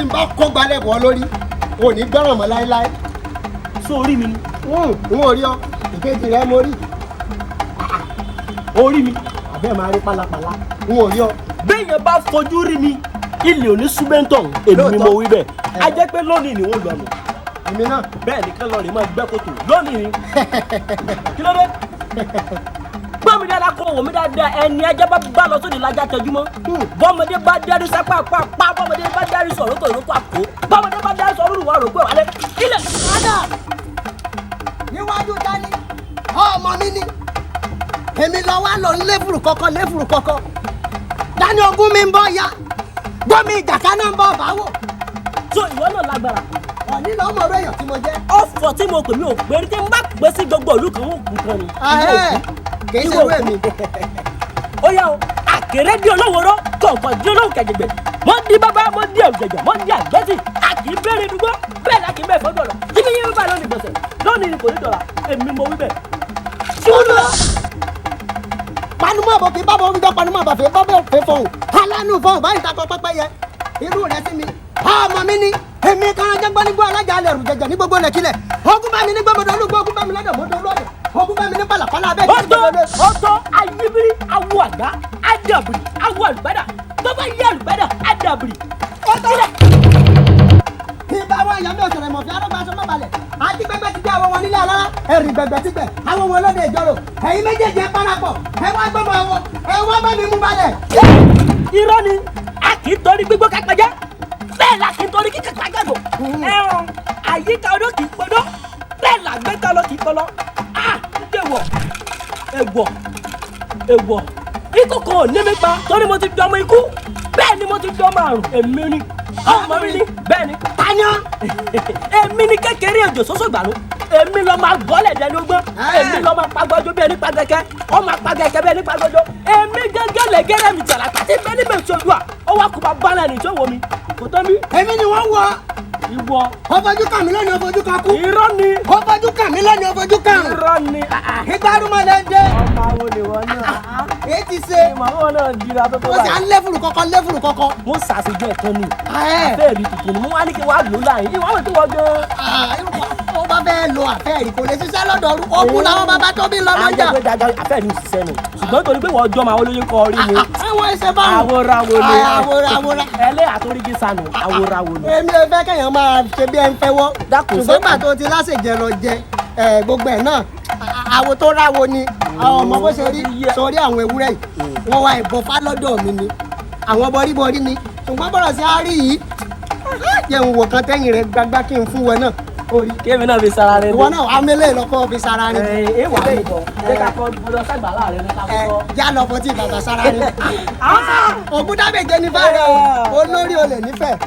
n bá kó gbalẹ̀ bọ́ lórí ò ní gbọ́ràn mọ́ láéláé. sórí mi ni. n ò rí ọ ìkejì rẹ mo rí. orí mi. àbẹ́ máa rí pálapàla n ò rí ọ. béèyàn bá fojú rí mi ilé òní súbẹ́ńtọ̀ èmi ni mo wí bẹ́ẹ̀ a jẹ́ pé lónìí ni wọ́n lọ nù. èmi náà. bẹ́ẹ̀ ni kán lọ rè máa gbẹ́ kòtò lónìí ni. kí ló dé. gbọ́ mi dáadáa kó wò mí dáadáa ẹni ajá bá lọ sóde lájà tẹjú mọ́. bọ́mọdé bá dárí sápá pa bọ́mọdé bá dárí sọ̀rọ̀ tó ìrókò àpò bọ́mọdé bá dárí sọ̀rọ̀ olùwà rò pé wàlẹ́ ilẹ̀. padà níwájú dání ọmọ mi ni èmi lọ wá lọ léfùrù kọ̀kọ̀ dání ogún mi ń bọ̀ ya gbọ́mi ìjàká náà ń bọ̀ báwò. tó ìwọ náà lágbára. ọ̀ní lọ́ mọ̀ ọ́rọ́ èèyàn tí mo jẹ́. ọ̀fọ̀ tí mo pè mí ò pé rí tí n bá pè sí gbogbo ìlú kan ó kú kan ni. kì í ṣe wé mi. ó yá o àkèré di olówó rọ kọ̀ọ̀kan di olówó kẹ̀jẹ̀gbẹ̀ mo di bàbá mo di ẹ̀jẹ̀jẹ̀ mo di àgbẹ̀tì a kì í bẹ̀rẹ̀ dùgbọ́ bẹ́ẹ̀ la kì í bẹ̀rẹ̀ fọ́dọ̀ lọ jíjí yín bá lónìí gbọ̀nsẹ̀ lónìí kò ní dọ̀la èmi mo wí bẹ́ẹ̀. ṣùgbọ́n panumọ́ àbọ̀ kì í bá bọ̀ wíjọ́ panumọ́ àbọ̀ fẹ́ bọ́ bẹ́ẹ̀ fẹ́ fọ̀hún alánú fọ̀hún báyìí takọ pẹ́pẹ́ yẹ irú rẹ sí mi ọmọ mi ni èmi kan jẹ́ gbọ́ nígbó alájà alẹ́ rù jẹjẹ ní gbogbo lẹ́kílẹ̀ ogun bá mi ní gbọ́mọdé olúgbó ogun bá mi lọ́dọ̀ mọ́tò olóòdè ogun bá mi ní pàlàpàlà abẹ́ kí ni gbọ́dọ̀. ọ̀tọ̀ ayébírí awo àgbá adàbìrì awo àlùbádà tó bá yé àlùbádà adàbìrì ọ̀tọ̀ rẹ̀. ìbá àwọn èèyàn mi ò sọ̀rọ̀ ìmọ̀ fi arọ́gbà aṣọ má balẹ̀ àti gbẹgbẹ ti gbé àwọn wọn nílé alára ẹ̀rì gbẹgbẹ ti gbẹ àwọn wọn lóde ìjọrò ẹ̀yin méjèèjì ẹ parapọ̀ ẹ wá gbọ́mọ àwọn ẹ wá bá mi mú balẹ̀. irọ́ ni a kì í torí gbígbó kápẹ́jẹ́ bẹ́ẹ̀ la kì í torí kíkà kájàgbò ẹ̀rùn àyíká odó kì í podó bẹ́ẹ̀ la gbé tọ́ lọ kì í tọ́lọ́ èwọ̀ ikú kan ò ní mi pa torí mo ti di ọmọ ikú bẹ́ẹ̀ ni mo ti di ọmọ àrùn èmi ni ọmọ mi ni bẹ́ẹ̀ ni tányán èmi ni kékeré èjò sọ́sọ́ gbàlú èmi lọ máa gbọ́lẹ̀ dẹni ogbọ́n èmi lọ máa pagbọ́jọ́ bí ẹni pagẹ́kẹ́ ọmọ apagẹ́kẹ́ bí ẹni pagbọ́jọ́ èmi gẹ́gẹ́ lẹ́gẹ́rẹ́ mi tẹ̀lá pàtí bẹ́ẹ̀ ni bẹ́ẹ̀ sọ́jú à ó wá kó bá bálẹ̀ ní tó wọ mi kò tọ́ mi. èmi ni wọ́n wọ. ìwọ. ọfojú kàn mí lónìí ọfojú kan kú. irọ́ ni. ọfojú kàn mí lónìí ọfojú kan. irọ́ ni. ìgbárùmọ̀ lẹ dé. ọmọ àwọn olèwọ náà. èyí ti ṣe. ìmọ̀ náà dira tó tó báyìí. mo sì á léfùrù kọ́kọ́. mo ṣàṣejọ ẹ̀kan ni. àfẹ́ẹ̀rí tuntun ni mo wá ní kí wàá lò láàyè ìwà wẹ̀ tó wọ gan. ó bá fẹ́ lo àfẹ́ẹ̀rí kò lè ṣiṣẹ́ lọ́dọọdún ogun làwọn bàbá tó bí lọ́lọ́jà. àfẹ́ẹ̀rí ń ṣiṣẹ́ nù ṣùgbọ́n torí pé wọ́n jọ máa olóyún kọ orí mi. àwọn ẹsẹ̀ bá wù. àwòrán àtòrígi sànù àwòrán. èmi ò fẹ́ kẹ́yàn máa ṣe bí ẹ ń fẹ́ wọ́. ṣùgbọ́n gbà tó ti láṣẹjẹ lọ jẹ gbogbo ẹ̀ náà àwo tó ráwo ni àwọn ọmọ bó ṣe rí sọrí àwọn ewúrẹ́ yìí wọ́n wá ìbọ̀fá lọ́dọ̀ mi ni àwọn bọ́ríbọ́rí ni ṣùgbọ́n bọ̀rọ̀ sí àárí yìí jẹ́ ń wò kan tẹ́yìn rẹ̀ gbágbá kí n fún wọn náà. orí kémi náà fi sara rẹ. ìwọ náà amẹ́lẹ́ lọ́kọ́ fi sara rẹ. ẹ wà á bọ̀ ẹ ká kọ́ ọdọ sàgbà láàrin ní ká kọ́. já lọ fọ tí bàbá sara rẹ. ògúndàbẹ̀jẹ̀ ní bá rẹ o olórí olè nífẹ̀ẹ́.